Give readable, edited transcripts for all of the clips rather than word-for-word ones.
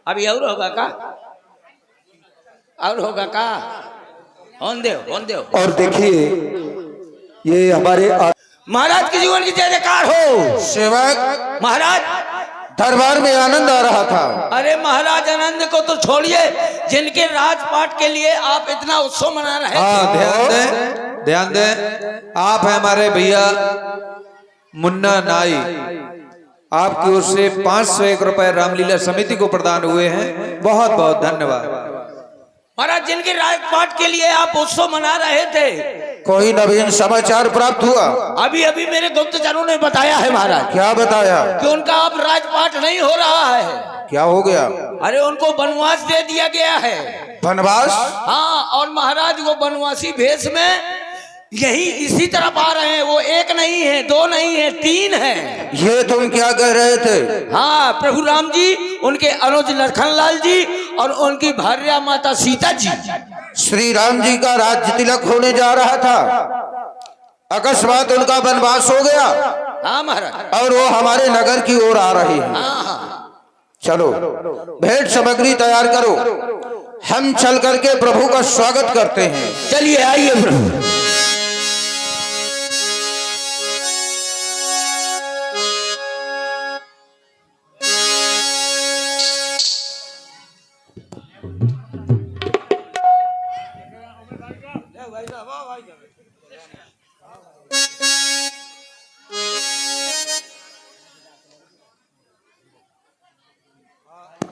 अभी और होगा का? और होगा का? होन दो। और देखिए ये हमारे महाराज के जीवन की जय जयकार हो। सेवक महाराज दरबार में आनंद आ रहा था। अरे महाराज आनंद को तो छोड़िए, जिनके राजपाट के लिए आप इतना उत्सव मना रहे थे। ध्यान दें। आप है हमारे भैया मुन्ना नाई, आपकी ओर से 501 रुपए रामलीला समिति को प्रदान हुए हैं। बहुत बहुत धन्यवाद। महाराज जिनके राजपाट के लिए आप उत्सव मना रहे थे, कोई नवीन समाचार प्राप्त हुआ? अभी अभी मेरे गुप्तचरों ने बताया है महाराज। क्या बताया? कि उनका अब राजपाट नहीं हो रहा है। क्या हो गया? अरे उनको वनवास दे दिया गया है। वनवास? हाँ, और महाराज वो वनवासी भेष में यही इसी तरफ आ रहे हैं। वो एक नहीं है, दो नहीं है, 3 है। ये तुम क्या कह रहे थे? हाँ, प्रभु राम जी, उनके अनुज लखनलाल जी और उनकी भार्या माता सीता जी। श्री राम जी का राज्य तिलक होने जा रहा था, अकस्मात उनका वनवास हो गया। हाँ महाराज। और वो हमारे नगर की ओर आ रही है। चलो भेंट सामग्री तैयार करो, हम चल करके प्रभु का स्वागत करते हैं। चलिए आइए प्रभु।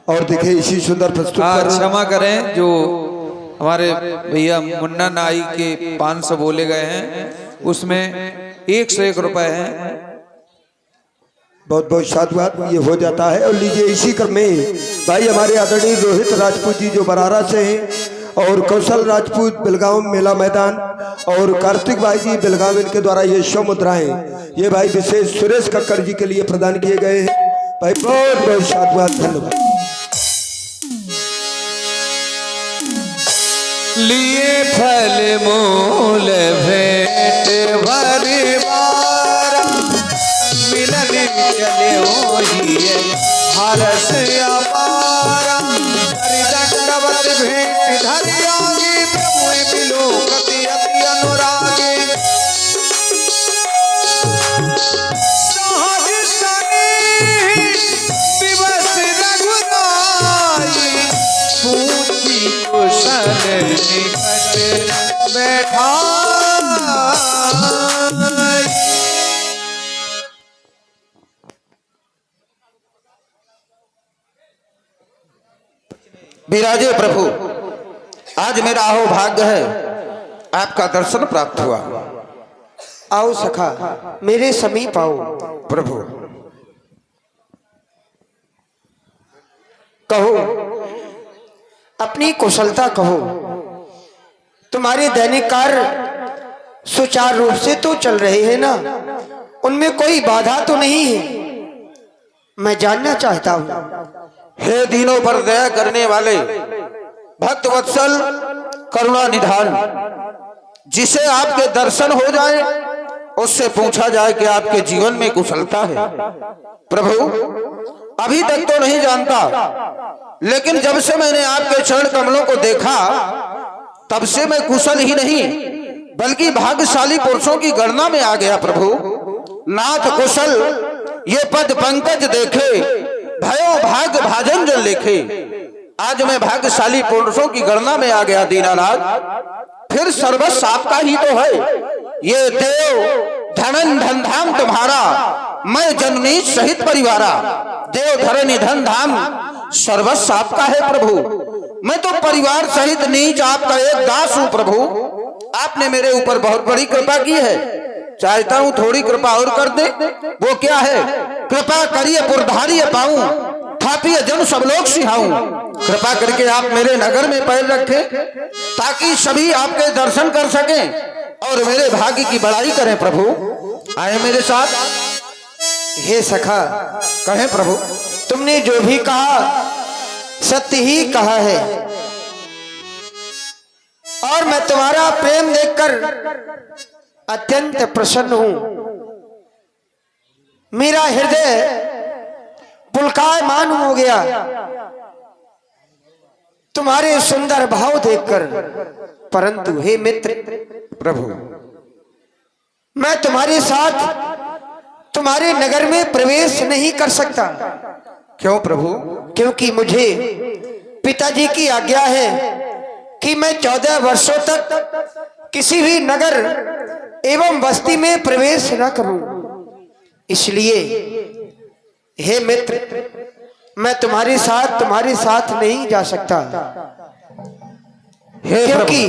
और देखिए इसी सुंदर प्रस्तुत क्षमा करें, जो हमारे भैया मुन्ना नाई के 500 बोले गए हैं, उसमें 101 रुपए हैं। बहुत बहुत साधुवाद ये हो जाता है। और लीजिए इसी क्रम में भाई हमारे आदरणीय रोहित राजपूत जी जो बरारा से हैं, और कौशल राजपूत बेलगांव मेला मैदान, और कार्तिक भाई जी बेलगांव, इनके द्वारा ये 100 मुद्राएं ये भाई विशेष सुरेश कक्कर जी के लिए प्रदान किए गए हैं। भाई बहुत बहुत साधुवाद, धन्यवाद। लिए फल मूल भेंट भरिवार, मिलन चले ओहिए हरस अपारा। दंडवत भेंट धरियागी, प्रभु मिलो कति अति अनुरागी। सहज सनी दिवस रघुनाई, पूछी कुशल निकट बैठा। विराजे प्रभु, आज मेरा अहो भाग्य है, आपका दर्शन प्राप्त हुआ। आओ सखा, मेरे समीप आओ। प्रभु कहो, अपनी कुशलता कहो। तुम्हारे दैनिक कार्य सुचारू रूप से तो चल रहे हैं ना? उनमें कोई बाधा तो नहीं है? मैं जानना चाहता हूँ। हे दीनों पर दया करने वाले भक्त वत्सल करुणा निधान, जिसे आपके दर्शन हो जाए उससे पूछा जाए कि आपके जीवन में कुशलता है। प्रभु अभी तक तो नहीं जानता, लेकिन जब से मैंने आपके चरण कमलों को देखा, तब से मैं कुशल ही नहीं बल्कि भाग्यशाली पुरुषों की गणना में आ गया। प्रभु नाथ कुशल ये पद पंकज देखे, भयो भाग्य भाजन जन लेखे। आज मैं भाग्यशाली पुरुषों की गणना में आ गया दीनानाथ। फिर सर्वस्व आपका ही तो है। ये देव धनन धन धाम तुम्हारा, मैं जननी सहित परिवारा। देव धरनी धन धाम सर्वस्व आपका है प्रभु। मैं तो परिवार सहित नीच आपका एक दास हूँ प्रभु। आपने मेरे ऊपर बहुत बड़ी कृपा की है, चाहता हूँ थोड़ी कृपा और कर दे। वो क्या है? कृपा करिए पुरधारिये पाऊं, थापिए जन सब लोग सिहाऊं। कृपा करके आप मेरे नगर में पैर रखें, ताकि सभी आपके दर्शन कर सकें और मेरे भाग्य की बड़ाई करें। प्रभु आए मेरे साथ। हे सखा, कहें प्रभु। तुमने जो भी कहा सत्य ही कहा है, और मैं तुम्हारा प्रेम देखकर अत्यंत प्रसन्न हूं। मेरा हृदय पुलकायमान हो गया। तुम्हारे सुंदर भाव देखकर, परंतु हे मित्र प्रभु, मैं तुम्हारे साथ तुम्हारे नगर में प्रवेश नहीं कर सकता। क्यों प्रभु? क्योंकि मुझे पिताजी की आज्ञा है कि मैं 14 वर्षों तक किसी भी नगर एवं बस्ती में प्रवेश न करूं। इसलिए हे मित्र, मैं तुम्हारे साथ नहीं जा सकता। हे क्योंकि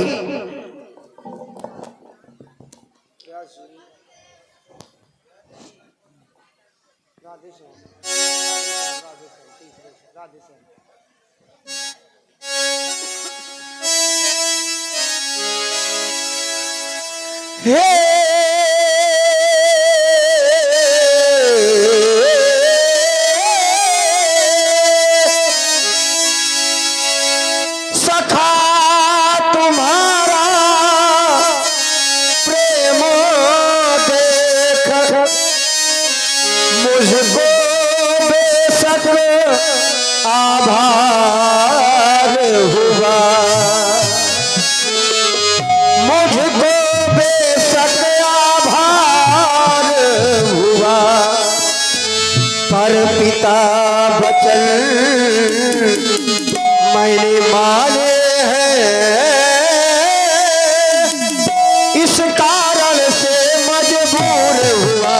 सखा तुम्हारा प्रेम देख मुझको बेशक आभार हुआ, मुझको बेशक आभार हुआ, पर पिता वचन मैंने माने हैं, इस कारण से मजबूर हुआ।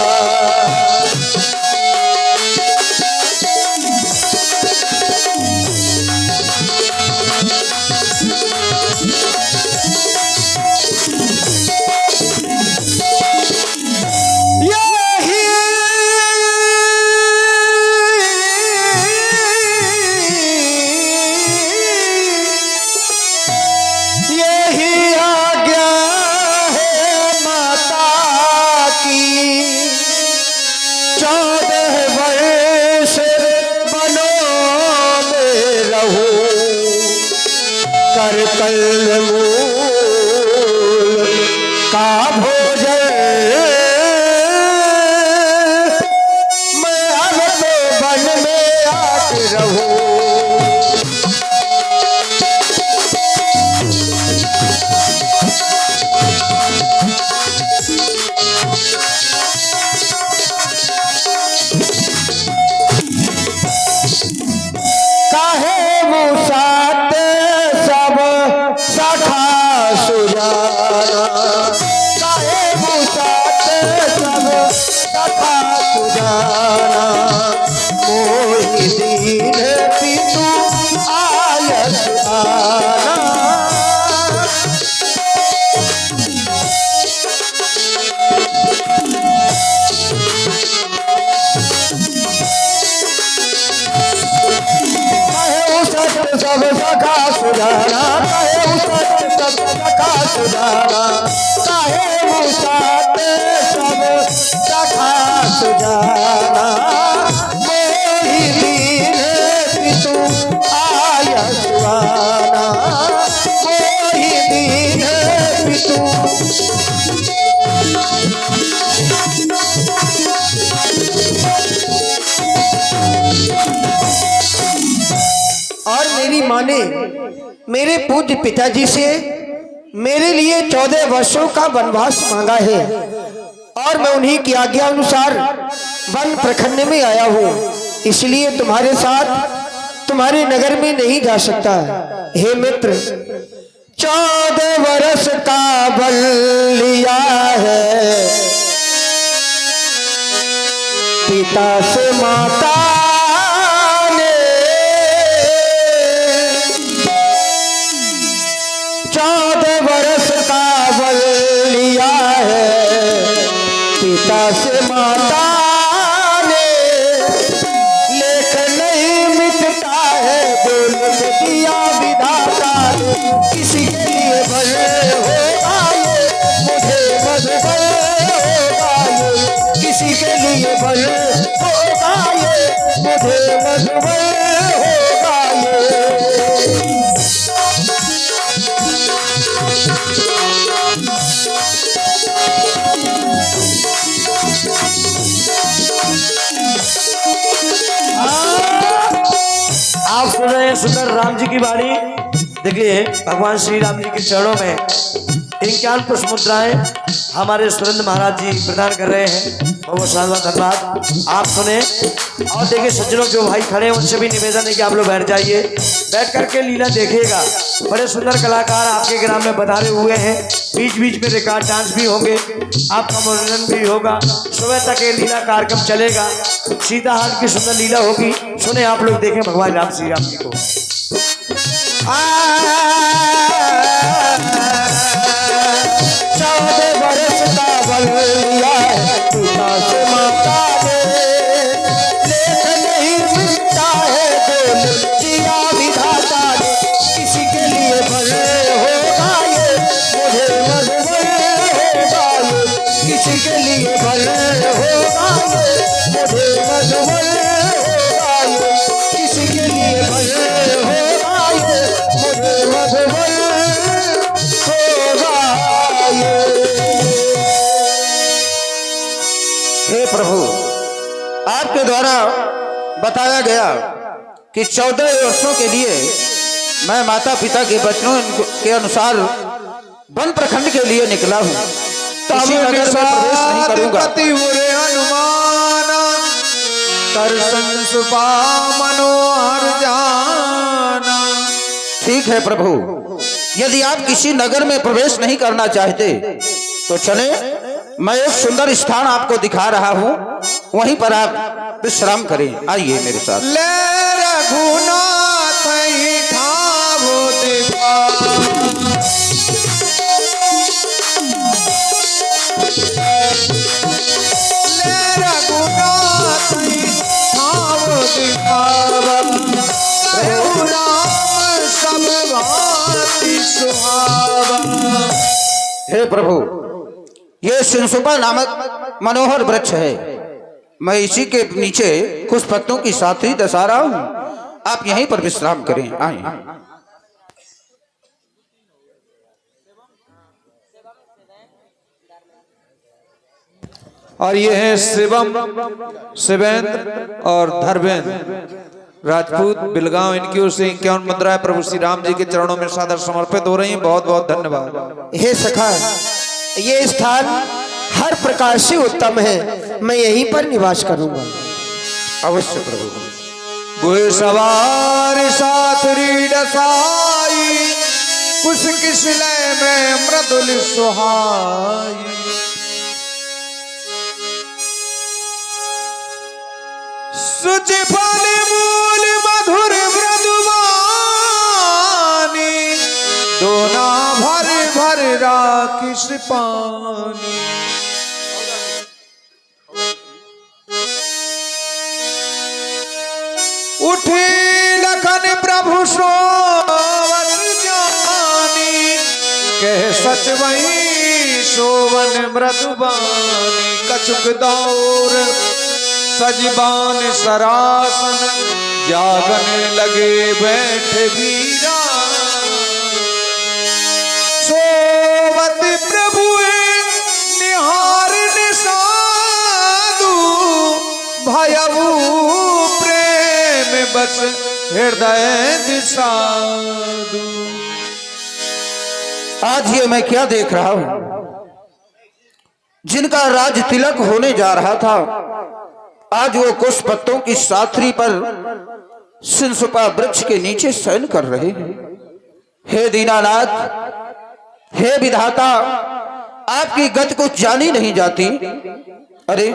यही आज्ञा है माता की, 14 वर्ष वनों में रहूं, कर कल मूल का भोजन, मैं अब तो वन में आके रहूं। काहे मुसात सब सखा सुजाना, काहे मुसात सब सखा सुजाना, मोहि दीन पितु आयस आना। सब सखा सुजाना, काहे उसात सब सखा सुजाना, काहे उसात सब सखा सुजाना, मोहि दीन पितु आयस आना, मोहि दीन पितु। और मेरी माँ ने मेरे पूज्य पिताजी से मेरे लिए 14 वर्षों का वनवास मांगा है, और मैं उन्हीं की आज्ञा अनुसार वन प्रखंड में आया हूँ। इसलिए तुम्हारे साथ तुम्हारे नगर में नहीं जा सकता। हे मित्र, 14 वर्ष का बल लिया है पिता से माता ने, 14 वर्ष का बल लिया है पिता से माता ने, लेख नहीं मिटता है बोल में दिया विधाता ने, किसी के लिए बल होगा ये मुझे मधुबल होगा ये, किसी के लिए बल होगा ये मुझे मधुबल होगा ये। आप सुन रहे हैं सुंदर राम जी की वाणी। देखिए भगवान श्री राम जी के चरणों में 51 पुष्प मुद्राएं हमारे सुरेंद्र महाराज जी प्रदान कर रहे हैं। बहुत बहुत धन्यवाद। आप सुने और देखिए सज्जनों जो भाई खड़े हैं उनसे भी निवेदन है कि आप लोग बैठ जाइए, बैठ करके लीला देखिएगा। बड़े सुंदर कलाकार आपके ग्राम में पधारे हुए हैं। बीच बीच में रिकॉर्ड डांस भी होंगे, आपका मनोरंजन भी होगा। सुबह तक ये लीला कार्यक्रम चलेगा। सीताहार की सुंदर लीला होगी। सुने आप लोग, देखें भगवान राम श्री राम जी को। 14 बरस का बलिया पिता से माता ने, लेख नहीं मिलता है जो दिया विधाता ने। किसी के लिए भले होगा ये मुझे मजबूर होगा ये, किसी के लिए भले होगा ये मुझे मजबूर होगा ये, किसी के लिए भले होगा ये मुझे मजबूर होगा ये। हे प्रभु, आपके द्वारा बताया गया कि 14 वर्षों के लिए मैं माता पिता के वचनों के अनुसार वन प्रखंड के लिए निकला हूँ। किसी नगर में प्रवेश नहीं करूंगा। हनुमान दर्शन सुपा मनोहर जाना। ठीक है प्रभु, यदि आप किसी नगर में प्रवेश नहीं करना चाहते तो चले, मैं एक सुंदर स्थान आपको दिखा रहा हूँ, वहीं पर आप विश्राम करें। आइए मेरे साथ। ले रघुनाथ ही ठावो दिखा, ले रघुनाथ ही ठावो दिखावा, कहु राम सब भांति सुहावा। हे प्रभु, ये सिंसुपा नामक मनोहर वृक्ष है। मैं इसी के नीचे कुछ पत्तों की साथी दशा रहा हूँ। आप यहीं पर विश्राम करें। आए। और ये है शिवम, शिवेंद्र और धर्मेंद्र राजपूत बिलगांव। इनकी ओर से 51 मुद्राएं प्रभु श्री राम जी के चरणों में सादर समर्पित हो रही हैं। बहुत बहुत धन्यवाद। हे सखा, ये स्थान हर प्रकार से उत्तम है। मैं यहीं पर निवास करूंगा। अवश्य प्रभु। गुहे सवार साथ रीड साई, कुछ किस लय में मृदुल सुहाई। सुच फल मूल मधुर मृदुवानी, दोना भर भर राखिस पानी। उठे लखन प्रभु सोवत जानी, कह सच वही सोवन मृदुबानी। कछुक दौर सजबान सरासन, जागन लगे बैठ वीरा। सोवत प्रभु निहार निसादु, भयऊ प्रेम बस हृदय दिसादु। आज ये मैं क्या देख रहा हूँ? जिनका राज तिलक होने जा रहा था, आज वो कुछ पत्तों की साथरी पर सिंसुपा वृक्ष के नीचे शयन कर रहे हैं। हे दीनानाथ, हे विधाता, आपकी गति कुछ जानी नहीं जाती। अरे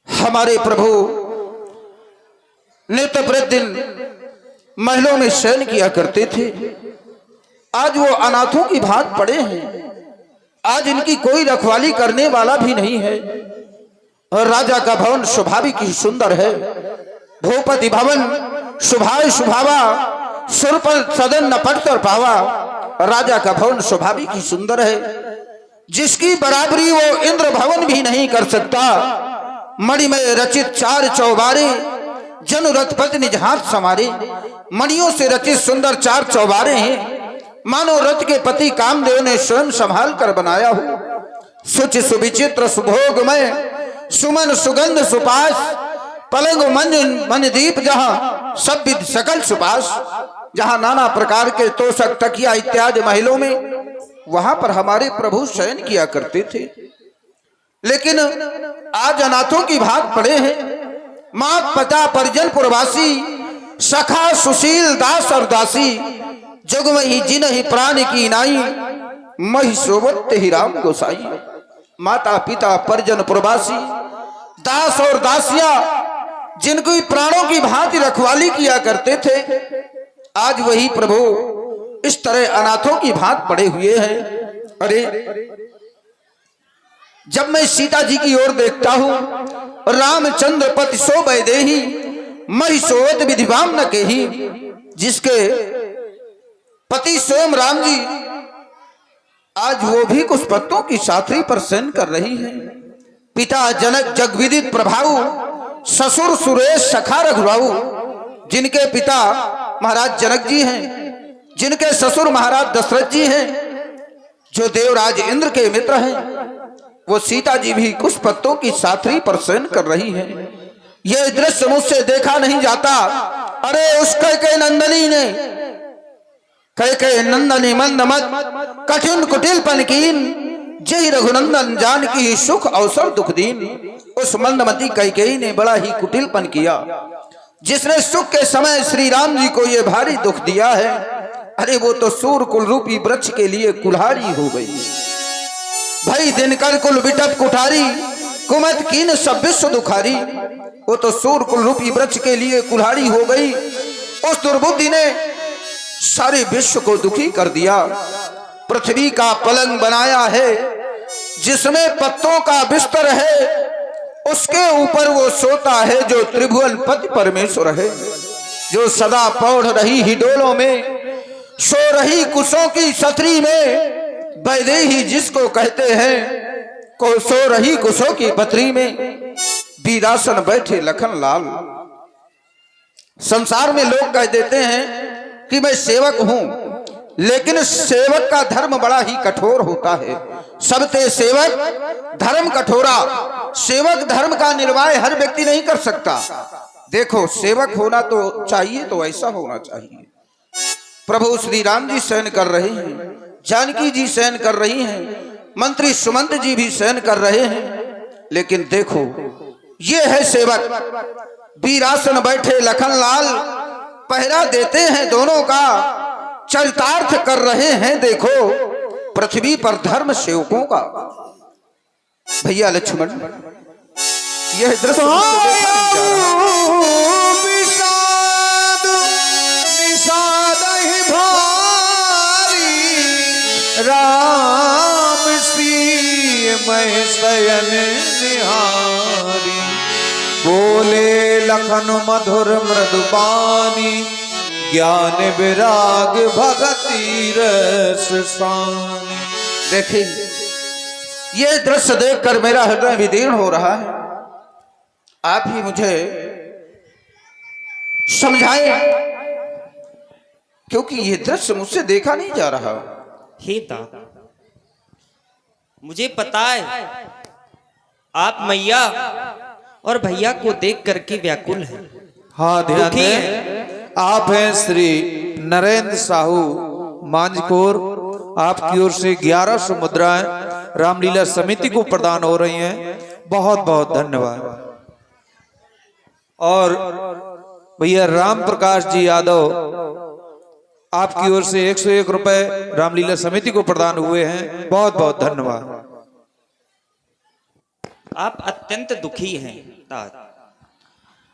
हमारे प्रभु नित्य प्रतिदिन महलों में शयन किया करते थे, आज वो अनाथों की भांति पड़े हैं। आज इनकी कोई रखवाली करने वाला भी नहीं है। और राजा का भवन स्वाभाविक ही सुंदर है। भूपति भवन शुभाय शुभावा, सुर पर सदन न पट पावा। राजा का भवन स्वाभाविक ही सुंदर है, जिसकी बराबरी वो इंद्र भवन भी नहीं कर सकता। मणिमय रचित 4 चौबारे, जनु रथपति निज हाथ समारे। मणियों से रचित सुंदर 4 चौबारे हैं, मानो रथ के पति कामदेव ने स्वयं संभाल कर बनाया हो। सुच सुविचित्र सुभोगमय, सुमन सुगंध सुपास, पलंग मंज मन दीप जहां सब विद सकल सुपास, जहां नाना प्रकार के तोषक तकिया इत्यादि महलों में वहां पर हमारे प्रभु शयन किया करते थे। लेकिन आज अनाथों की भाग पड़े हैं। माँ पिता परिजन पुरवासी, सखा सुशील दास और दासी, जग में ही जिन ही प्राण की नाई, मही सोबत ही राम गोसाई। माता पिता परिजन पुरवासी, दास और दासियां जिनकी प्राणों की भांति रखवाली किया करते थे, आज वही प्रभु इस तरह अनाथों की भांति पड़े हुए हैं। अरे जब मैं सीता जी की ओर देखता हूं, रामचंद्र पति सो वैदेही, मही सोवत विधिवाम न केही, जिसके पति स्वयं राम जी आज वो भी कुछ पत्तों की साथरी पर शयन कर रही है। पिता जनक जगविदित प्रभाऊ, ससुर सुरेश सखा रघुराऊ, जिनके पिता महाराज जनक जी हैं, जिनके ससुर महाराज दशरथ जी हैं, जो देवराज इंद्र के मित्र हैं, वो सीता जी भी कुछ पत्तों की साथरी पर शयन कर रही है। यह दृश्य मुझसे देखा नहीं जाता। अरे उस कैके नंदनी ने, कैके नंदनी मंद मत कठिन कुटिल पनकीन, जय रघुनंदन जानकी सुख अवसर दुख दीन। उस मंदमती कैकेयी ने बड़ा ही कुटिलपन किया, जिसने सुख के समय श्री राम जी को ये भारी दुख दिया है। अरे वो तो सूर कुल रूपी वृक्ष के लिए कुल्हाड़ी हो गई। भाई दिनकर कुल विटप कुठारी, कुमत कीन सब विश्व दुखारी। वो तो सूर कुल रूपी वृक्ष के लिए कुल्हाड़ी हो गई। उस दुर्बुद्धि ने सारे विश्व को दुखी कर दिया। पृथ्वी का पलंग बनाया है, जिसमें पत्तों का बिस्तर है, उसके ऊपर वो सोता है जो त्रिभुवन पति परमेश्वर है, जो सदा पौढ़ रही हिडोलों में, सो रही कुशों की छतरी में, वैदेही जिसको कहते हैं, को सो रही कुशों की पतरी में, वीरासन बैठे लखन लाल। संसार में लोग कह देते हैं कि मैं सेवक हूं, लेकिन सेवक का धर्म बड़ा ही कठोर होता है। सबते सेवक धर्म कठोरा। सेवक धर्म का निर्वाह हर व्यक्ति नहीं कर सकता। देखो, सेवक होना तो चाहिए तो ऐसा होना चाहिए। प्रभु श्री राम जी शयन कर रहे हैं, जानकी जी शयन कर रही हैं, मंत्री सुमंत जी भी शयन कर रहे हैं। लेकिन देखो, ये है सेवक, वीरासन बैठे लखन लाल, पहरा देते हैं दोनों का, चरितार्थ कर रहे हैं। देखो पृथ्वी पर धर्म सेवकों का। भैया लक्ष्मण, यह दृश्य राम सी मैं शयन निहारी, बोले लखन मधुर मृदुबानी, ज्ञान विराग भगति रस सानी। देखिए, ये दृश्य देखकर मेरा हृदय विदीर्ण हो रहा है। आप ही मुझे समझाएं, क्योंकि ये दृश्य मुझसे देखा नहीं जा रहा। हे दादा, मुझे पता है आप मैया और भैया को देख करके व्याकुल हैं। हाँ, ध्यान दें, आप हैं श्री नरेंद्र साहू मांझकोर। आपकी ओर से 1100 मुद्राएं रामलीला समिति को प्रदान हो रही हैं। बहुत बहुत धन्यवाद। और भैया राम प्रकाश जी यादव, आपकी ओर से 101 रुपए रामलीला समिति को प्रदान हुए हैं। बहुत बहुत धन्यवाद। आप अत्यंत दुखी हैं दादा।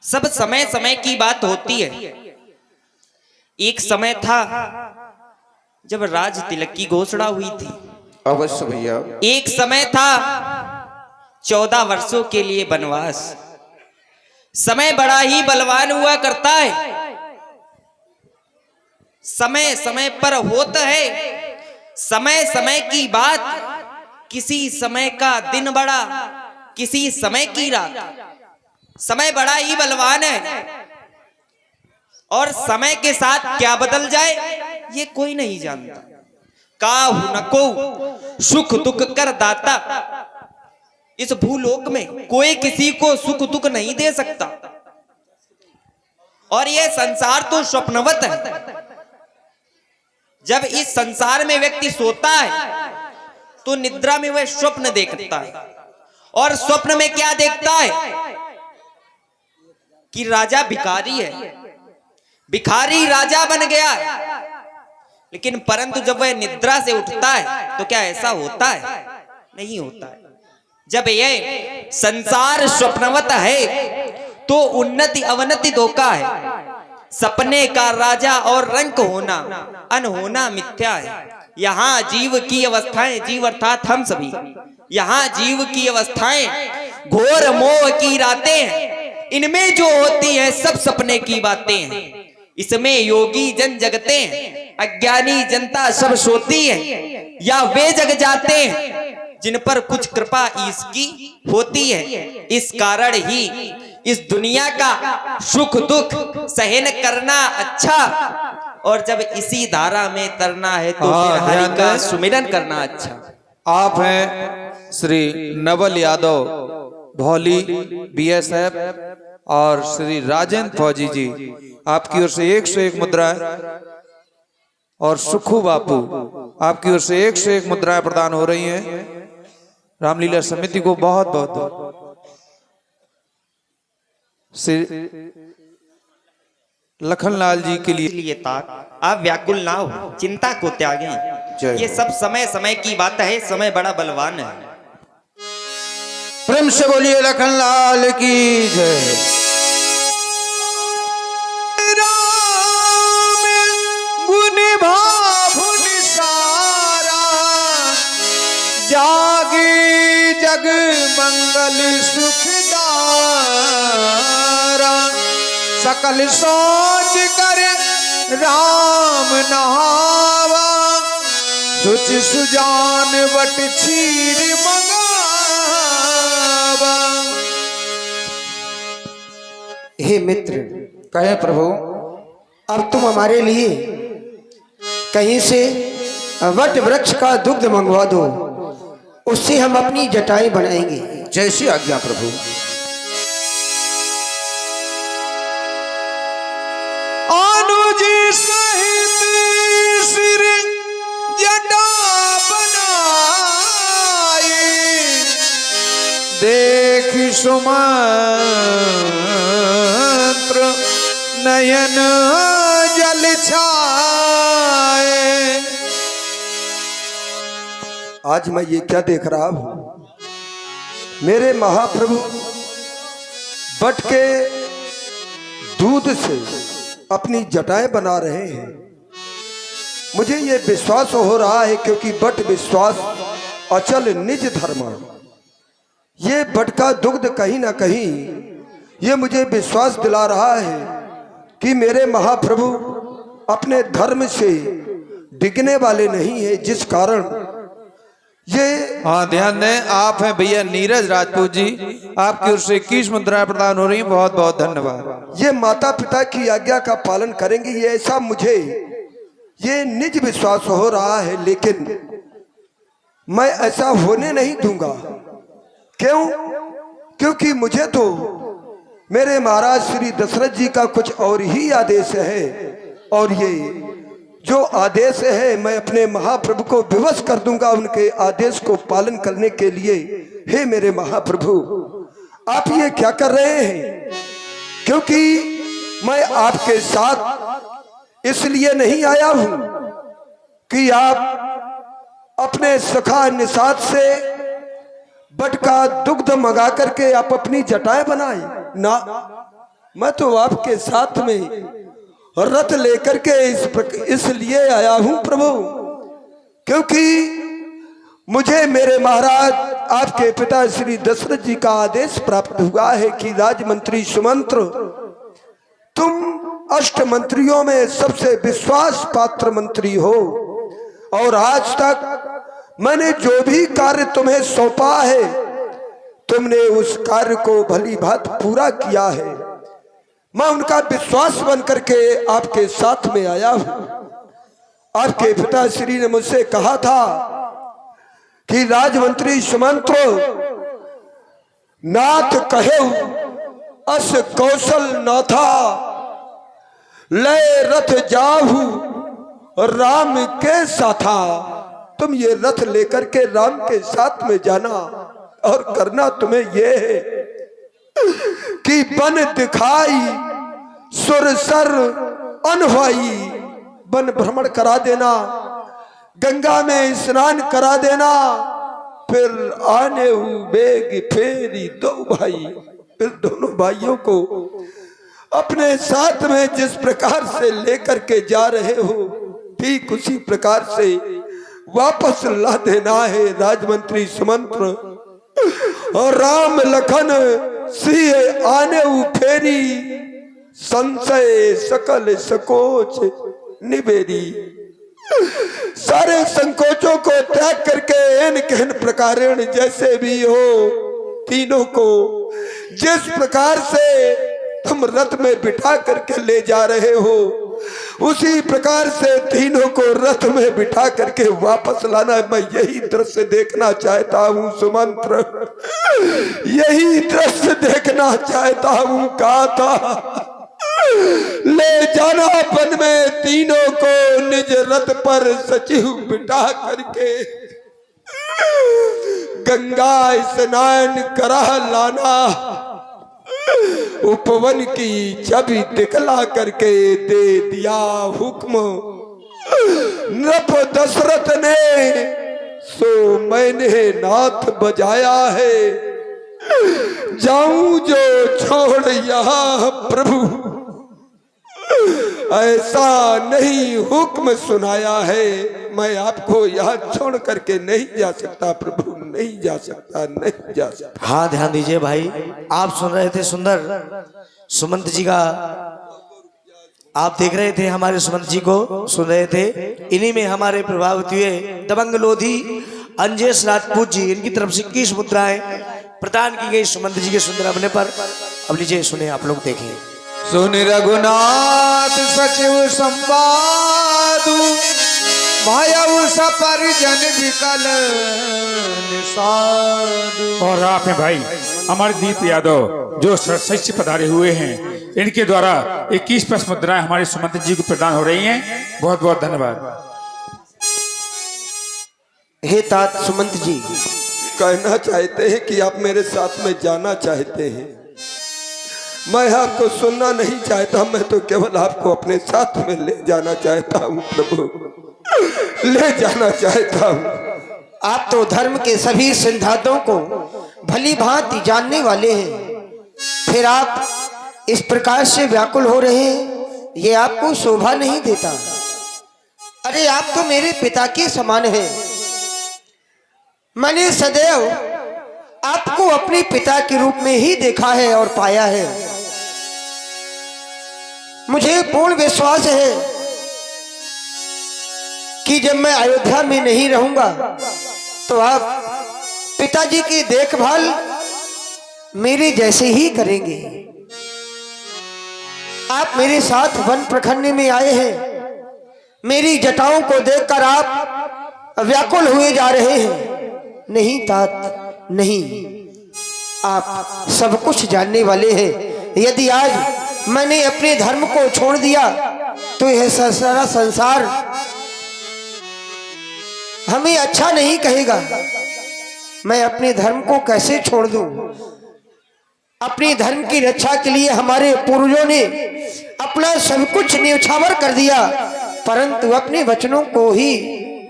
सब समय समय की बात होती है। एक समय था जब राज तिलक की घोषणा हुई थी। अवश्य भैया। एक समय था 14 वर्षों के लिए वनवास। समय बड़ा ही बलवान हुआ करता है। समय समय पर होता है। समय समय की बात, किसी समय का दिन बड़ा, किसी समय की रात। समय बड़ा ही बलवान है और समय के साथ क्या बदल जाए ये कोई नहीं जानता। काहू न को सुख दुख कर दाता। इस भूलोक में कोई किसी को सुख दुख नहीं दे सकता। और ये संसार तो स्वप्नवत है। जब इस संसार में व्यक्ति सोता है तो निद्रा में वह स्वप्न देखता है, और स्वप्न में क्या देखता है कि राजा भिखारी है, भिखारी राजा बन गया है। लेकिन परंतु जब वह निद्रा से उठता है तो क्या ऐसा होता है? नहीं होता है। जब यह संसार स्वप्नवत है तो उन्नति अवनति धोखा है। सपने का राजा और रंक होना अनहोना मिथ्या है। यहाँ जीव की अवस्थाएं, जीव अर्थात हम सभी, यहाँ जीव की अवस्थाएं घोर मोह की रातें हैं। इनमें जो होती है सब सपने की बातें हैं। इसमें योगी जन जगते हैं, अज्ञानी जनता सब सोती है। या वे जग जाते हैं जिन पर कुछ कृपा इसकी होती है। इस कारण ही इस दुनिया का सुख दुख सहन करना अच्छा, और जब इसी धारा में तरना है तो फिर हरि का सुमिरन करना अच्छा। आप हैं श्री नवल यादव भौली बीएसएफ और श्री राजेंद्र फौजी जी, आपकी ओर से 101 मुद्राएं, और सुखू बापू आपकी ओर से 101 मुद्राएं प्रदान हो रही हैं। रामलीला समिति को बहुत बहुत श्री लखनलाल जी के लिए ताक आप व्याकुल ना हो, चिंता को त्यागें। ये सब समय समय की बात है, समय बड़ा बलवान है। प्रेम से बोलिए लखनलाल की जय। राम गुण भाभुन सारा जागे जग मंगल सुखदारा। सकल सोच कर राम नहावा सुच सुजान वट क्षीर मंगावा। हे मित्र, कहे प्रभु, अब तुम हमारे लिए कहीं से वट वृक्ष का दुग्ध मंगवा दो, उससे हम अपनी जटाएं बनाएंगे। जैसी आज्ञा प्रभु। अनुज सहित सिर जटा बनाए देख सुमंत्र नयन जल छाए। आज मैं ये क्या देख रहा हूं? मेरे महाप्रभु बट के दूध से अपनी जटाएं बना रहे हैं। मुझे ये विश्वास हो रहा है क्योंकि बट विश्वास अचल निज धर्म। ये बट का दुग्ध कहीं ना कहीं ये मुझे विश्वास दिला रहा है कि मेरे महाप्रभु अपने धर्म से डिगने वाले नहीं है, जिस कारण ये। हाँ, ध्यान दें, आप हैं भैया नीरज राजपूत जी, आपकी ओर से 21 मुद्राएं प्रदान हो रही हैं। बहुत बहुत धन्यवाद। ये माता पिता की आज्ञा का पालन करेंगे, ये ऐसा मुझे ये निज विश्वास हो रहा है, लेकिन मैं ऐसा होने नहीं दूंगा। क्यों? क्योंकि मुझे तो मेरे महाराज श्री दशरथ जी का कुछ और ही आदेश है, और ये जो आदेश है मैं अपने महाप्रभु को विवश कर दूंगा उनके आदेश को पालन करने के लिए। हे मेरे महाप्रभु, आप ये क्या कर रहे हैं? क्योंकि मैं आपके साथ इसलिए नहीं आया हूं कि आप अपने सखा निषाद से बट का दुग्ध मंगा करके आप अपनी जटाएं बनाए ना। मैं तो आपके साथ में रथ लेकर के इसलिए आया हूं प्रभु, क्योंकि मुझे मेरे महाराज आपके पिता श्री दशरथ जी का आदेश प्राप्त हुआ है कि राजमंत्री सुमंत्र, तुम अष्ट मंत्रियों में सबसे विश्वास पात्र मंत्री हो, और आज तक मैंने जो भी कार्य तुम्हें सौंपा है तुमने उस कार्य को भली भांति पूरा किया है। मैं उनका विश्वास बन करके आपके साथ में आया हूं। आपके पिताश्री ने मुझसे कहा था कि राजमंत्री सुमंत्र नाथ कहे अस कौशल नाथा लय रथ जाहू राम के साथा। तुम ये रथ लेकर के राम के साथ में जाना और करना तुम्हें ये है कि बन दिखाई सुरसर अनवाई, वन भ्रमण करा देना, गंगा में स्नान करा देना, फिर आने बेग फेरी दो भाई, फिर दोनों भाइयों को अपने साथ में जिस प्रकार से लेकर के जा रहे हो ठीक उसी प्रकार से वापस ला देना है। राजमंत्री सुमंत्र और राम लखन सिंह आने फेरी, संशय सकल सकोच निबेरी। सारे संकोचों को त्याग करके इन कहन प्रकारेण जैसे भी हो तीनों को जिस प्रकार से तुम रथ में बिठा करके ले जा रहे हो उसी प्रकार से तीनों को रथ में बिठा करके वापस लाना। मैं यही दृश्य देखना चाहता हूँ सुमंत्र, यही दृश्य देखना चाहता हूँ। कहा था ले जाना वन में तीनों को निज रथ पर सचिव बिठा करके गंगा स्नान करा लाना। उपवन की छवि दिखला करके दे दिया हुक्म नृप दशरथ ने, सो मैंने नाथ बजाया है। जाऊं जो छोड़ यहाँ प्रभु, ऐसा नहीं हुक्म सुनाया है। मैं आपको यहाँ छोड़ करके नहीं जा सकता प्रभु, नहीं जा सकता, नहीं जा सकता। हाँ ध्यान दीजिए भाई, आप सुन रहे थे सुंदर सुमंत जी का, आप देख रहे थे हमारे सुमंत जी को सुन रहे थे। इन्हीं में हमारे प्रभावित हुए दबंग लोधी अंजेश राजपूत जी, इनकी तरफ से 21 मुद्राएं प्रदान की गई सुमंत जी के सुंदर अभिनय पर। अब लीजिए सुने, आप लोग देखिए। सुन रघुनाथ सचिव संवादु, भयउ सपरिजन विकल निषादु। और आप हैं भाई अमरदीप यादव जो शैक्षिक पधारे हुए हैं, इनके द्वारा 21 मुद्राएं हमारे सुमंत जी को प्रदान हो रही हैं। बहुत बहुत धन्यवाद। हे तात सुमंत जी, कहना चाहते हैं कि आप मेरे साथ में जाना चाहते हैं। मैं आपको सुनना नहीं चाहता, मैं तो केवल आपको अपने साथ में ले जाना चाहता हूँ प्रभु, ले जाना चाहता हूँ। आप तो धर्म के सभी सिद्धांतों को भली भांति जानने वाले हैं, फिर आप इस प्रकार से व्याकुल हो रहे हैं, ये आपको शोभा नहीं देता। अरे आप तो मेरे पिता के समान हैं। मैंने सदैव आपको अपने पिता के रूप में ही देखा है और पाया है। मुझे पूर्ण विश्वास है कि जब मैं अयोध्या में नहीं रहूंगा तो आप पिताजी की देखभाल मेरे जैसे ही करेंगे। आप मेरे साथ वन प्रखंड में आए हैं, मेरी जटाओं को देखकर आप व्याकुल हुए जा रहे हैं। नहीं तात, नहीं, आप सब कुछ जानने वाले हैं। यदि आज मैंने अपने धर्म को छोड़ दिया तो यह सारा संसार हमें अच्छा नहीं कहेगा। मैं अपने धर्म को कैसे छोड़ दूं? अपने धर्म की रक्षा के लिए हमारे पूर्वजों ने अपना सब कुछ न्यौछावर कर दिया, परंतु अपने वचनों को ही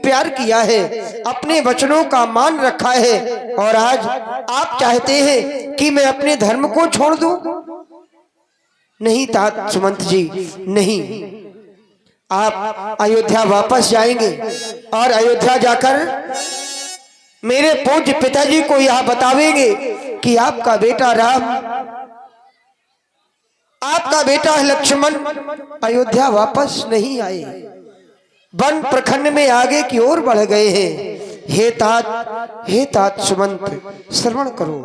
प्यार किया है, अपने वचनों का मान रखा है। और आज आप चाहते हैं कि मैं अपने धर्म को छोड़ दूं? नहीं तात सुमंत जी, नहीं। आप अयोध्या वापस जाएंगे और अयोध्या जाकर मेरे पूज्य पिताजी को यह बतावेंगे कि आपका बेटा राम, आपका बेटा लक्ष्मण अयोध्या वापस नहीं आए, वन प्रखंड में आगे की ओर बढ़ गए हैं। हे तात सुमंत, श्रवण करो।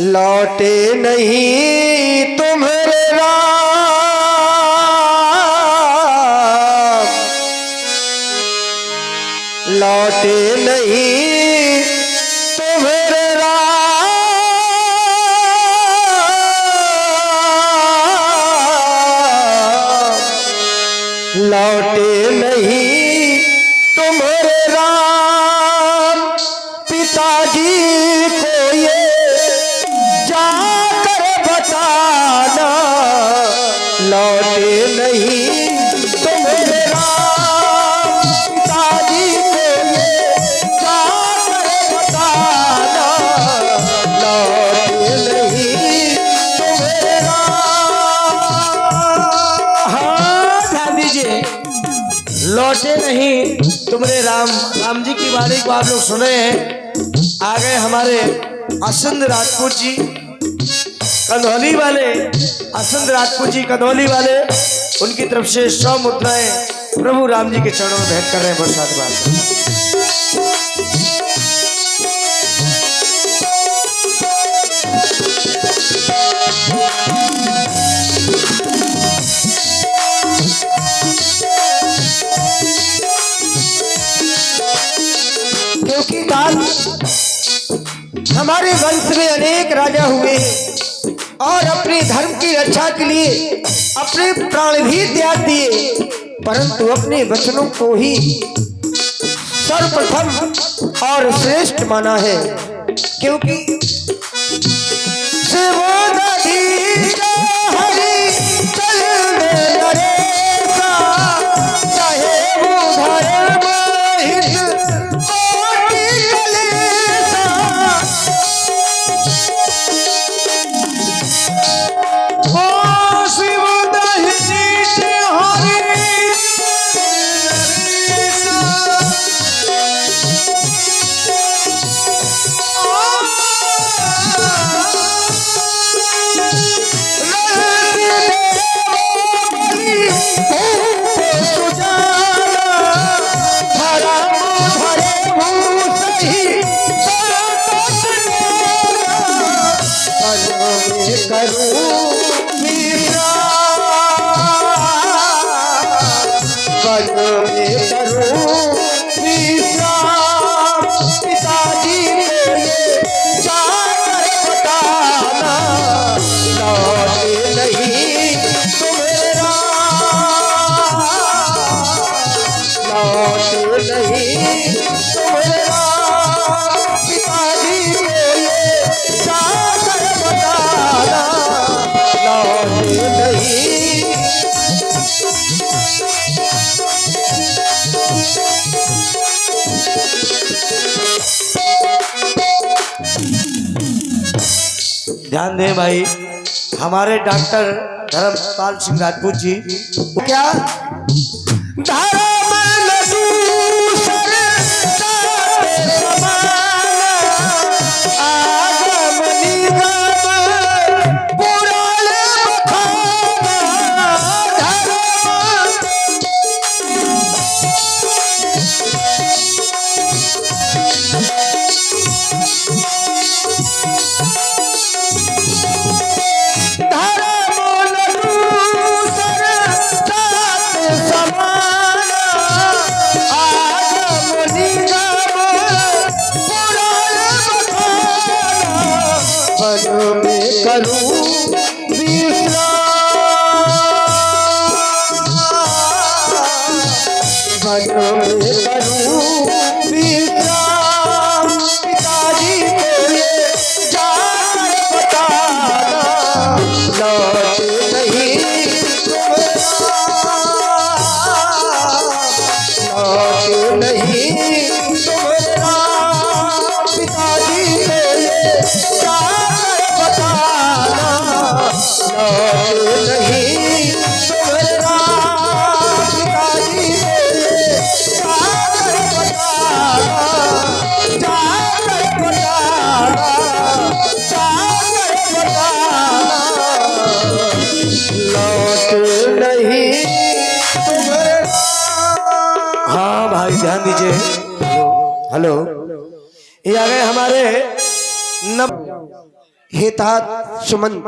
लौटे नहीं तुम्हारे राम, लौटे नहीं तुम्हारे राम, लौटे नहीं तुम्हारे राम पिताजी को ये जाकर बताना, लौटे नहीं तुम्हारे राम पिताजी को ये जाकर बताना, लौटे नहीं तुम्हारे राम। हाँ ध्यान दीजिए, लौटे नहीं तुम्हारे राम जी की वाणी को आप लोग सुन रहे हैं। आ गए हमारे असंध राजपूत जी कंधौली वाले, असंध राजपूत जी कंधौली वाले, उनकी तरफ से 100 मुद्राएं प्रभु राम जी के चरणों में भेंट कर रहे हैं। बहुत सारी बात क्योंकि काल हमारे वंश में अनेक राजा हुए और अपने धर्म की रक्षा के लिए अपने प्राण भी त्याग दिए, परंतु अपने वचनों को ही सर्वप्रथम और श्रेष्ठ माना है। क्योंकि ध्यान दें भाई, हमारे डॉक्टर धर्मपाल सिंह राजपूत जी क्या ध्यान दीजिए। हेलो, ये आ गए हमारे नव हेतात सुमन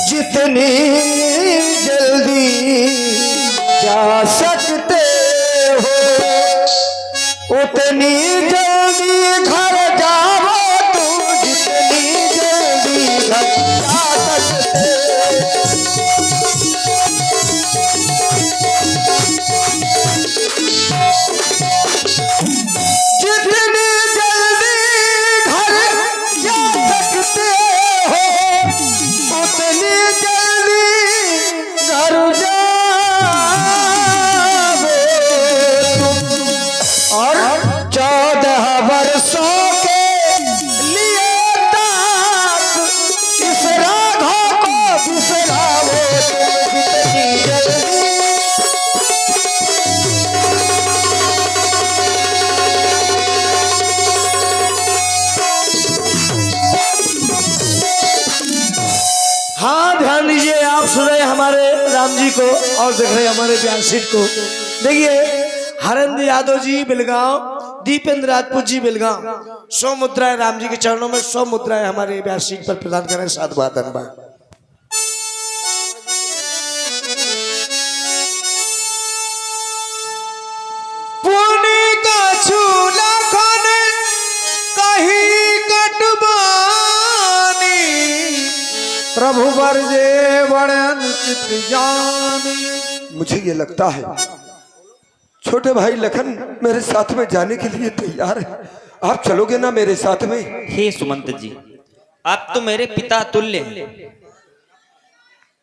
जितनी जल्दी जा सकते हो उतनी जल्दी घर जाओ तुम, जितनी जल्दी घर जा सकते जितनी जल्दी घर जा सकते हो उतनी जल्दी घर जाओ और 14 वर्षों के लिए तक इस राघव को बिसराओ जितनी जल्दी। हाँ ध्यान दीजिए, आप सुन रहे हमारे राम जी को और देख रहे हमारे ब्यान सीट को। देखिए हरेंद्र यादव जी बिलगांव, दीपेंद्र राजपूत जी बिलगांव 100 मुद्राएं राम जी के चरणों में 100 मुद्राएं हमारे ब्यान सीट पर प्रदान करें। साधुवाद धन्यवाद। पुनि का चूल्हा खाने कहीं कटवानी, प्रभु वर्जे बड़े अनुचित जानी। मुझे ये लगता है छोटे भाई लखन मेरे साथ में जाने के लिए तैयार है। आप चलोगे ना मेरे साथ में? हे सुमंत जी, आप तो मेरे पिता तुल्य हैं।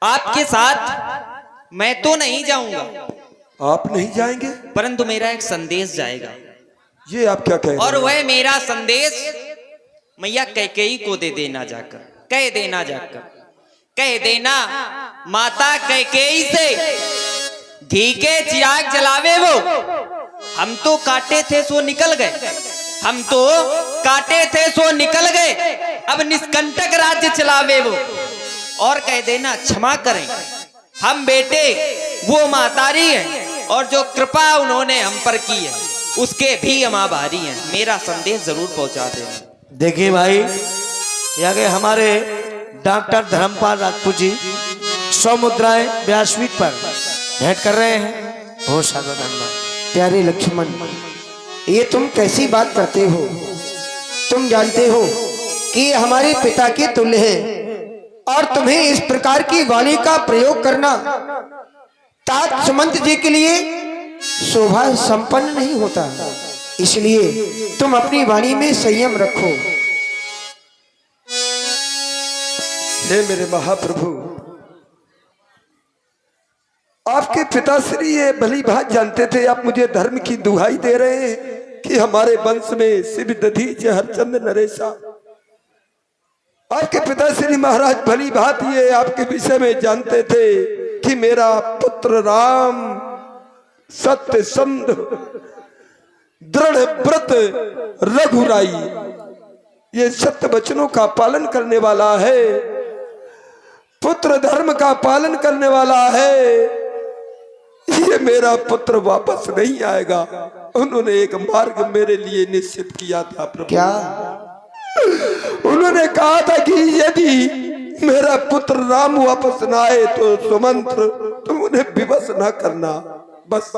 आपके साथ मैं तो नहीं जाऊंगा, आप नहीं जाएंगे? परंतु मेरा एक संदेश जाएगा। ये आप क्या कह रहे और हैं? वह मेरा संदेश मैया कैकेयी को दे देना जाकर, कह देना जाकर, कह देना माता कैकेयी से घी के चिराग जलावे वो। हम तो काटे थे सो निकल गए, हम तो काटे थे सो निकल गए, अब निष्कंटक राज्य चलावे वो। और कह देना क्षमा करें, हम बेटे वो मातारी हैं और जो कृपा उन्होंने हम पर की है उसके भी हम आभारी हैं। मेरा संदेश जरूर पहुंचा देना। देखिए भाई, यहाँ के हमारे डॉक्टर धर्मपाल राजपूत जी 100 मुद्राएं व्यासपीठ पर भेंट कर रहे हैं। बहुत सारा धन्यवाद। प्यारे लक्ष्मण, ये तुम कैसी बात करते हो? तुम जानते हो कि ये हमारे पिता के तुल्य है और तुम्हें इस प्रकार की वाणी का प्रयोग करना तात सुमंत जी के लिए शोभा संपन्न नहीं होता। इसलिए तुम अपनी वाणी में संयम रखो। हे मेरे महाप्रभु, आपके पिताश्री ये भली भात जानते थे। आप मुझे धर्म की दुहाई दे रहे हैं कि हमारे वंश में शिव दधीच हरचंद नरेशा। आपके पिताश्री महाराज भली भात ये आपके विषय में जानते थे कि मेरा पुत्र राम सत्य संध दृढ़ व्रत रघुराई, ये सत्य वचनों का पालन करने वाला है, पुत्र धर्म का पालन करने वाला है। ये मेरा पुत्र वापस नहीं आएगा। उन्होंने एक मार्ग मेरे लिए निश्चित किया था प्रभु। क्या? उन्होंने कहा था कि यदि मेरा पुत्र राम वापस न आए तो सुमंत्र तुम उन्हें विवश न करना। बस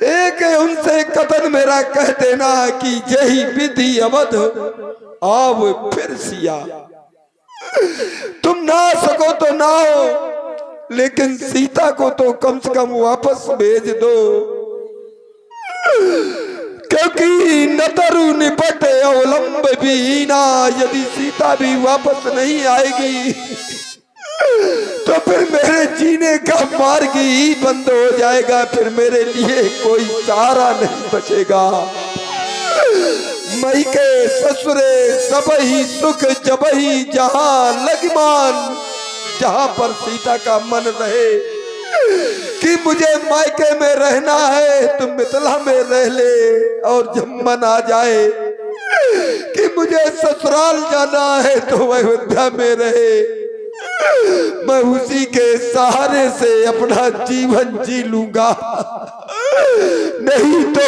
एक उनसे कथन मेरा कह देना कि यही विधि अवध आओ फिर सिया। तुम ना सको तो ना हो, लेकिन सीता को तो कम से कम वापस भेज दो, क्योंकि नतरु निपट अवलंब बीना। यदि सीता भी वापस नहीं आएगी तो फिर मेरे जीने का मार्ग ही बंद हो जाएगा, फिर मेरे लिए कोई सहारा नहीं बचेगा। मई के ससुरे सब ही सुख जब ही जहां लगमान, जहां पर सीता का मन रहे कि मुझे मायके में रहना है तो मिथिला में रह ले, और जब मन आ जाए कि मुझे ससुराल जाना है तो अयोध्या में रहे। मैं उसी के सहारे से अपना जीवन जी लूंगा। नहीं तो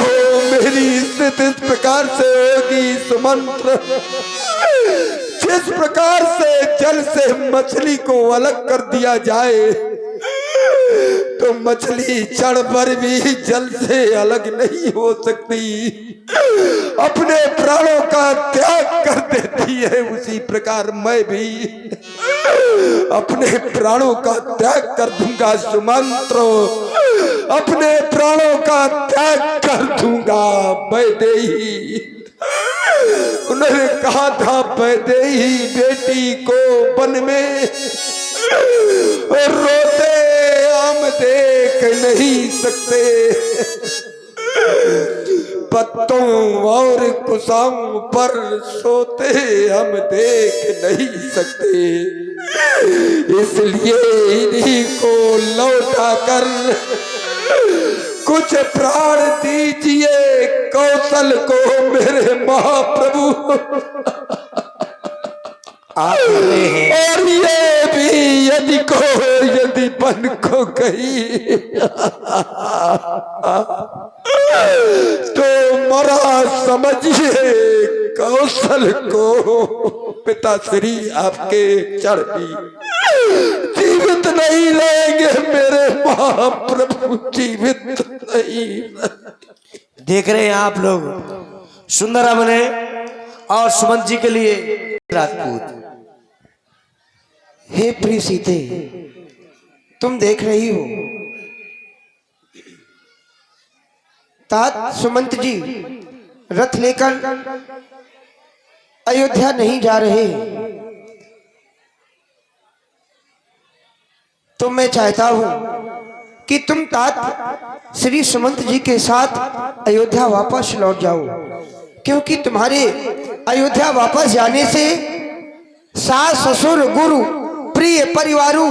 मेरी स्थिति इस प्रकार से होगी सुमंत्र, जिस प्रकार से जल से मछली को अलग कर दिया जाए तो मछली क्षण भर भी जल से अलग नहीं हो सकती, अपने प्राणों का त्याग कर देती है। उसी प्रकार मैं भी अपने प्राणों का त्याग कर दूंगा सुमंत्र, अपने प्राणों का त्याग कर दूंगा। वैदेही, उन्होंने कहा था वैदेही बेटी को वन में रोते हम देख नहीं सकते, पत्तों और कुशाओं पर सोते हम देख नहीं सकते, इसलिए इन्हीं को लौटा कर कुछ प्राण दीजिए कौशल को मेरे महाप्रभु। और ये भी यदि बन को गई तो मरा समझिए कौशल को पिताश्री आपके चढ़ी, जीवित नहीं लेंगे मेरे महाप्रभु, जीवित नहीं। देख रहे हैं आप लोग, सुंदरा बने और सुमंत जी के लिए राजपूत। हे प्रिय सीते, तुम देख रही हो तात सुमंत जी रथ लेकर अयोध्या नहीं जा रहे, तो मैं चाहता हूं कि तुम तात श्री सुमंत जी के साथ अयोध्या वापस लौट जाओ, क्योंकि तुम्हारे अयोध्या वापस जाने से सास ससुर गुरु प्रिय परिवारू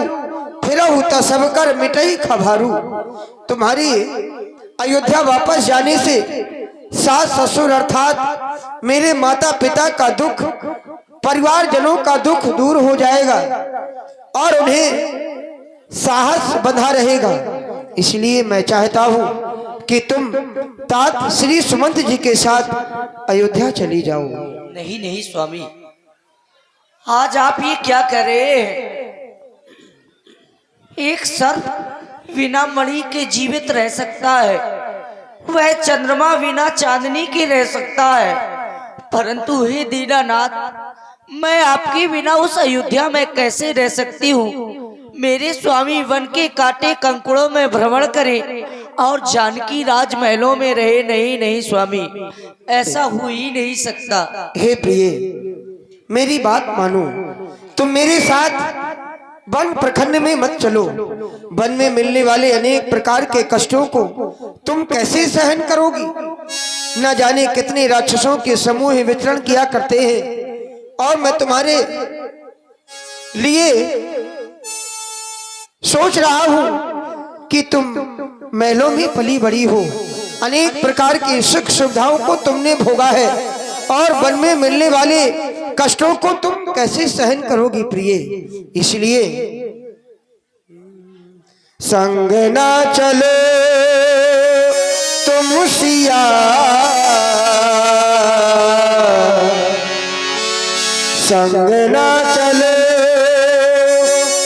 फिर होता सब कर मिटई खबारू। तुम्हारी अयोध्या वापस जाने से सास ससुर अर्थात मेरे माता पिता का दुख, परिवारजनों का दुख दूर हो जाएगा और उन्हें साहस बंधा रहेगा। इसलिए मैं चाहता हूं कि तुम तात श्री सुमंत जी के साथ अयोध्या चली जाओ। नहीं नहीं स्वामी, आज आप ये क्या कर रहे हैं? एक सर्प बिना मणि के जीवित रह सकता है, वह चंद्रमा बिना चांदनी के रह सकता है, परंतु हे दीनानाथ, मैं आपके बिना उस अयोध्या में कैसे रह सकती हूँ? मेरे स्वामी वन के कांटे कंकुड़ों में भ्रमण करें और जानकी राजमहलों में रहे। नहीं नहीं स्वामी, ऐसा हो ही नहीं सकता। हे प्रिय, मेरी बात मानो, तुम मेरे साथ वन प्रखंड में मत चलो। वन में मिलने वाले अनेक प्रकार के कष्टों को तुम कैसे सहन करोगी? न जाने कितने राक्षसों के समूह विचरण किया करते हैं और मैं तुम्हारे लिए सोच रहा हूं कि तुम महलों में पली बड़ी हो, अनेक प्रकार की सुख सुविधाओं को तुमने भोगा है और वन में मिलने वाले कष्टों को तुम कैसे सहन करोगी प्रिय? इसलिए संग ना चलो तुम सिया, संग ना चलो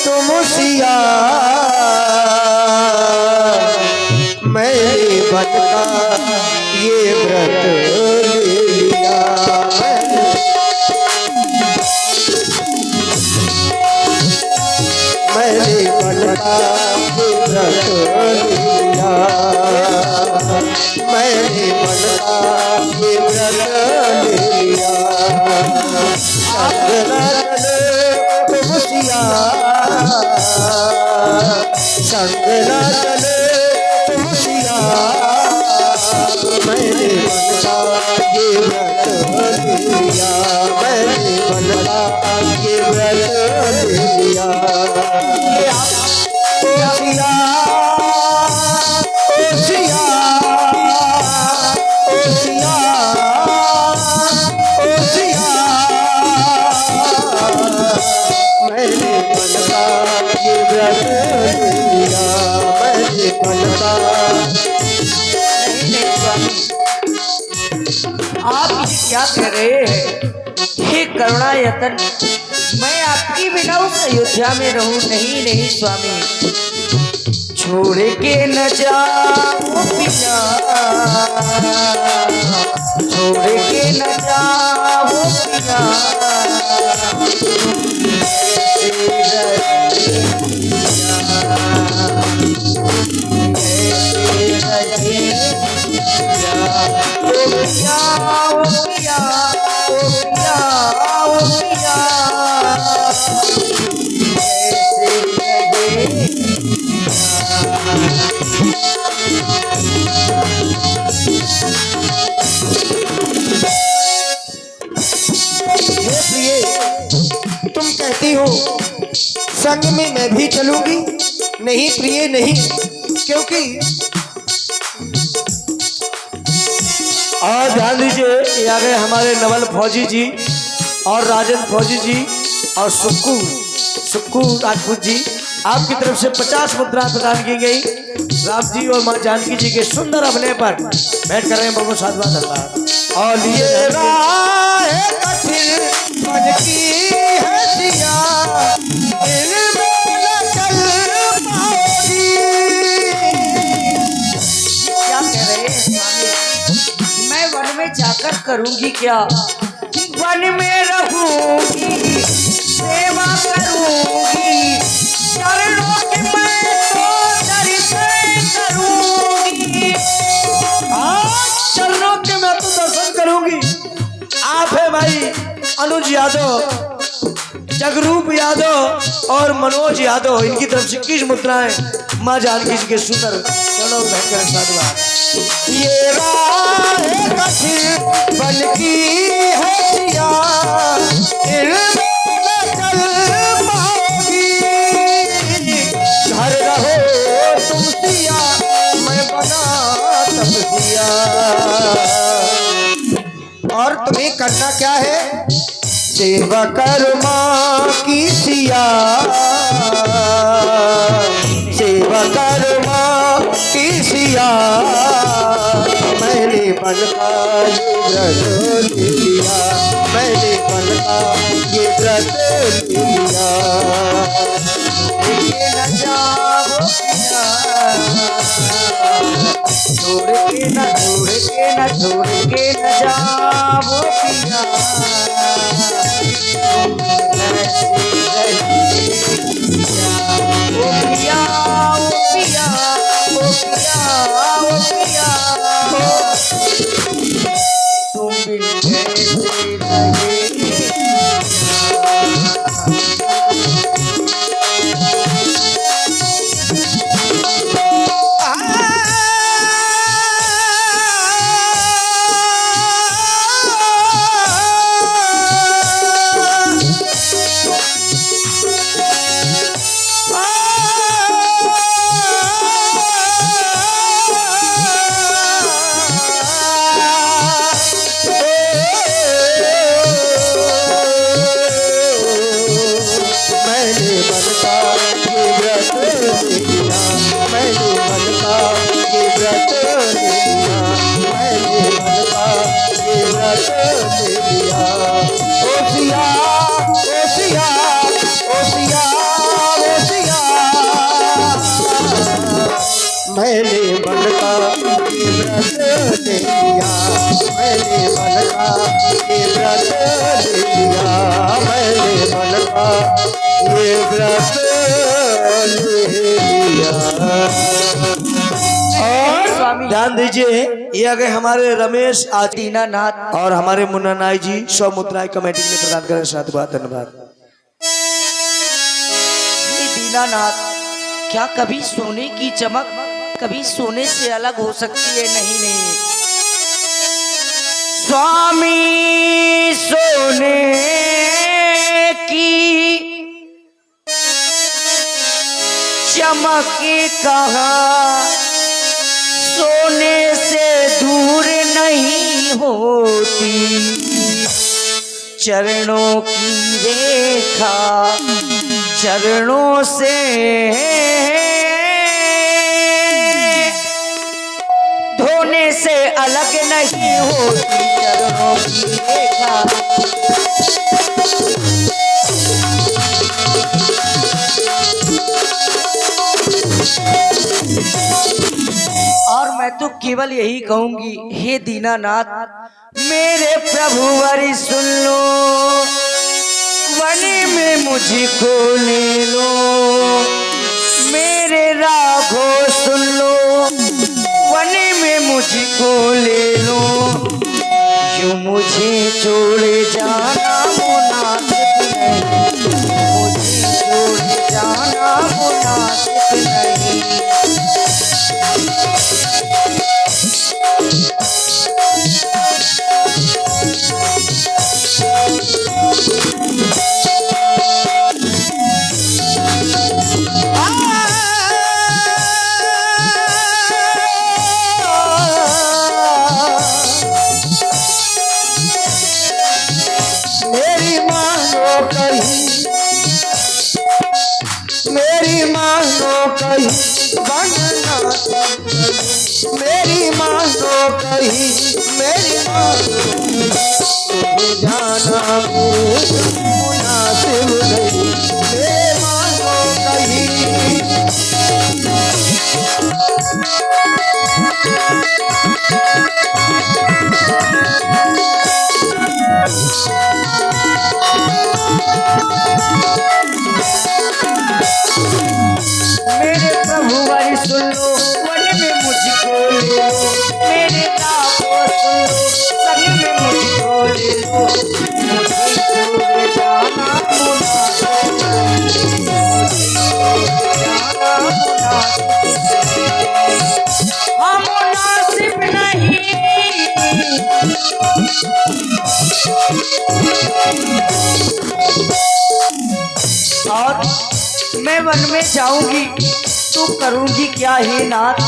तुम सिया, मैंने बन का ये व्रत ले लिया, मैंने बन का ये व्रत ले लिया, मैंने बन का ये व्रत ले लिया। संग ना चलो तुम सिया, संग ना चलो तुम सिया, मैंने बन का ये व्रत ले लिया, मैंने बन का ये व्रत ले लिया। ओ सिया, ओ सिया, ओ सिया, ओ सिया, मैंने बन का ये व्रत ले लिया, मैंने बन का क्या कह रहे हैं? हे करुणा यतन, मैं आपकी बिना उस अयोध्या में रहूं? नहीं नहीं स्वामी, छोड़ के न जाओ पिया, छोड़ के न जाओ पिया, तुम कहती हो संग में मैं भी चलूंगी? नहीं प्रिय नहीं, क्योंकि और ध्यान दीजिए, ये आ गए हमारे नवल फौजी जी और राजन फौजी जी और सुक्कू राजपूत जी। आपकी तरफ से 50 मुद्रा प्रदान की गई। राम जी और माँ जानकी जी के सुंदर अभिनय पर बैठ कर रहे हैं बहुत साधुवाद धन्यवाद। और ये राह कठिन मन की है सिया, इनमें न चल पाओगी। क्या कह रहे हैं स्वामी? मैं वन में जाकर करूंगी क्या? वन में रहूंगी, सेवा करूंगी, चरणों के मैं तो दर्शन करूंगी। चरणों के मैं तो दर्शन करूंगी। आप है भाई अनुज यादव, जगरूप यादव और मनोज यादव, इनकी तरफ से 21 मुद्राएं माँ जानकी जी के सुंदर चरणों में बैठकर साधुवाद। ये राह कठिन बन की है सिया, इनमें न चल पाओगी। घर रहो तुम सिया, मैं बना तपसिया। और तुम्हें करना क्या है? सेवा कर माँ की सिया, सेवा कर माँ की सिया। मैंने मन का ये व्रत लिया, मैंने मन का ये व्रत लिया। लेके न जाओ पिया, छोड़ के न जाओ पिया। ओ पिया, ओ पिया, ओ पिया, ओ पिया, तुम बिन कैसे रहे? मैंने मन का ये व्रत लिया, मैंने मन का ये व्रत लिया, मैंने मन का ये व्रत लिया। और ध्यान दीजिए, ये आ गए हमारे रमेश दीनानाथ और हमारे मुन्ना नाई जी 100 मुद्राएं कमेटी के लिए प्रदान करें। साधुवाद धन्यवाद। हे दीनानाथ, क्या कभी सोने की चमक कभी सोने से अलग हो सकती है? नहीं नहीं स्वामी, सोने की चमक कहाँ सोने से दूर नहीं होती। चरणों की रेखा चरणों से धोने से अलग नहीं नहीं होती चरणों की रेखा। और मैं तो केवल यही कहूंगी, हे दीनानाथ मेरे प्रभु वरी सुन लो, वनी में मुझको ले लो, मेरे राघो सुन लो, वनी में मुझको ले लो, यूं मुझे छोड़े जाना मुनासिब नहीं, मुझे छोड़े जाना मुनासिब नहीं। मेरी मानो कहीं बनना, मेरी मानो कहीं, मेरी मानो जाना मुनासिब नहीं, मेरी मानो कहीं। मेरे प्रभु वाली सुन लो, वनी में मुझको ले लो, मेरे राघो सुन लो, वनी में मुझको ले लो, मुझे छोड़ जाना मुनासिब नहीं, मुझे छोड़ जाना मुनासिब नहीं, हाँ मुनासिब नहीं। और मैं वन में जाऊंगी तो करूंगी क्या हे नाथ,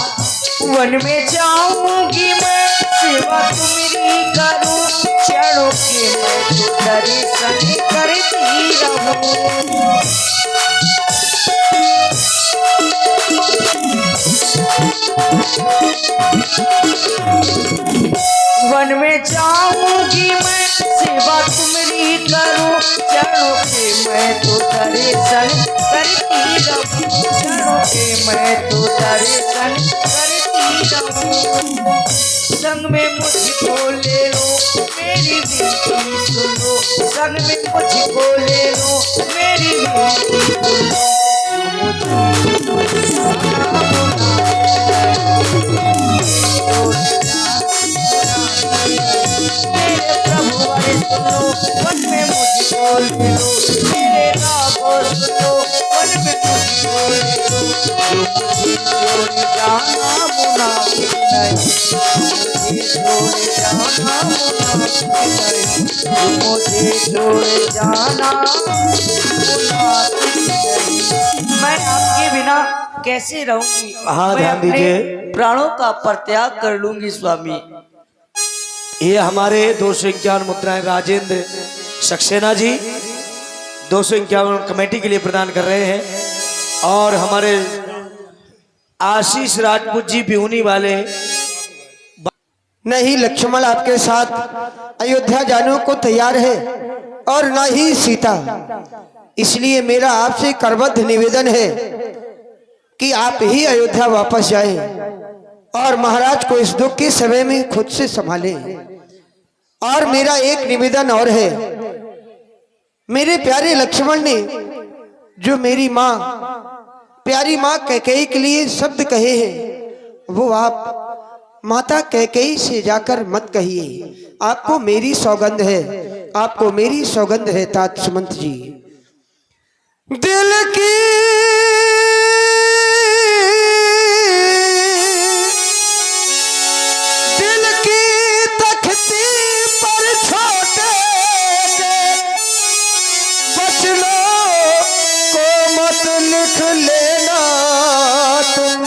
वन में जाऊंगी मैं सेवा तुम्हारी करूं, चरणों के मैं तो दर्शन करती रहूं। वन में जाऊंगी मैं सेवा तुम्हारी करूं, चरणों के मैं तो दर्शन करती रहूं, चरणों के मैं तो दर्शन करती रहूं। संग में मुझको ले लो, मेरी विनती सुनो, संग में मुझको ले लो, मेरी विनती सुनो, मेरे प्रभु वाले सुनो, वन में मुझको ले लो, मेरे राघो सुनो, वन में मुझको ले लो, मुझे छोड़ जाना मुनासिब नहीं, मुझे छोड़ जाना मुनासिब नहीं, मुझे छोड़ जाना मुनासिब नहीं। मैं आपके बिना कैसे रहूंगी? हाँ, मैं ध्यान अपने दीजिए। प्राणों का परित्याग कर लूंगी स्वामी। ये हमारे 251 मुद्राएं राजेंद्र सक्सेना जी 251 कमेटी के लिए प्रदान कर रहे हैं, और हमारे आशीष राजपूत जी बिहुनी वाले। नहीं लक्ष्मण आपके साथ अयोध्या जाने को तैयार है और न ही सीता, इसलिए मेरा आपसे करबद्ध निवेदन है कि आप ही अयोध्या वापस जाएं और महाराज को इस दुख के समय में खुद से संभालें। और मेरा एक निवेदन और है, मेरे प्यारे लक्ष्मण ने जो मेरी माँ प्यारी माँ कैकेयी के लिए शब्द कहे हैं, वो आप माता कैकेयी से जाकर मत कहिए। आपको मेरी सौगंध है, आपको मेरी सौगंध है तात सुमंत जी। दिल की तख्ती पर छोटे बचनों को मत लिख लेना तुम,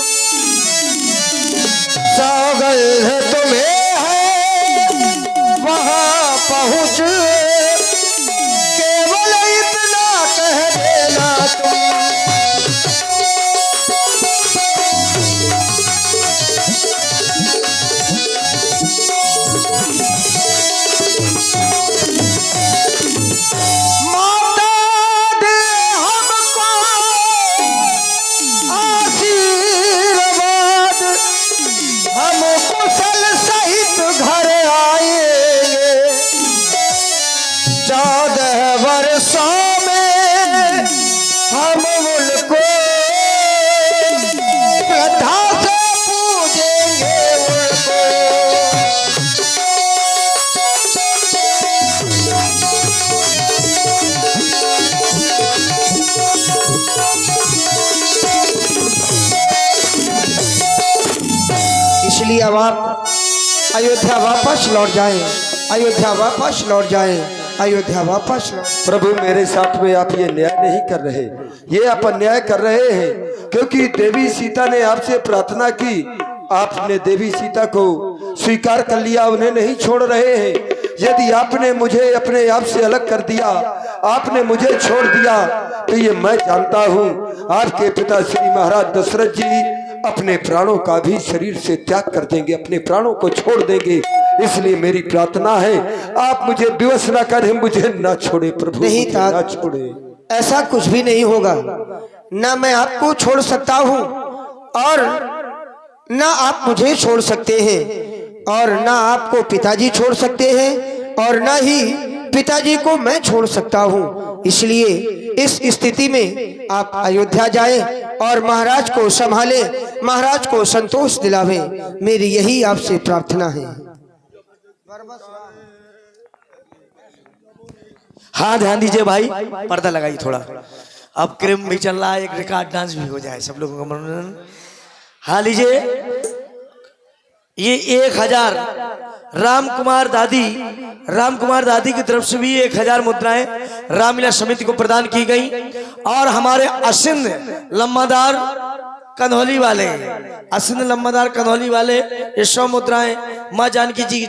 सौगंध तुम्हें है वहां पहुंच, केवल इतना कह देना तुम। इसलिए अब आप अयोध्या वापस लौट जाएं, अयोध्या वापस लौट जाएं, अयोध्या वापस लौट। प्रभु मेरे साथ में आप ये न्याय नहीं कर रहे, ये आप अन्याय कर रहे हैं, क्योंकि देवी सीता ने आपसे प्रार्थना की, आपने देवी सीता को स्वीकार कर लिया, उन्हें नहीं छोड़ रहे हैं। यदि आपने मुझे अपने आप से अलग कर दिया, आपने मुझे छोड़ दिया, तो ये मैं जानता हूँ आपके पिता श्री महाराज दशरथ जी अपने प्राणों का भी शरीर से त्याग कर देंगे, अपने प्राणों को छोड़ देंगे। इसलिए मेरी प्रार्थना है आप मुझे विवश न करें, मुझे ना छोड़े प्रभु, नहीं मुझे तात, ना छोड़े। ऐसा कुछ भी नहीं होगा। ना मैं आपको छोड़ सकता हूँ और ना आप मुझे छोड़ सकते हैं, और ना आपको पिताजी छोड़ सकते हैं, और ना ही पिताजी को मैं छोड़ सकता हूँ। इसलिए इस स्थिति में आप अयोध्या जाएं और महाराज को संभालें, महाराज को संतोष दिलावें। मेरी यही आपसे प्रार्थना है। हाँ ध्यान दीजिए भाई, पर्दा लगाइए थोड़ा। अब क्रिम भी चल रहा है, एक रिकॉर्ड डांस भी हो जाए, सब लोगों का मनोरंजन। हाँ लीजिए, ये 1000 राम कुमार दादी की तरफ से भी 1000 मुद्राएं रामलीला समिति को प्रदान की गई। और हमारे असिंध लम्बादार कन्हौली वाले ये 100 मुद्राएं माँ जानकी जी की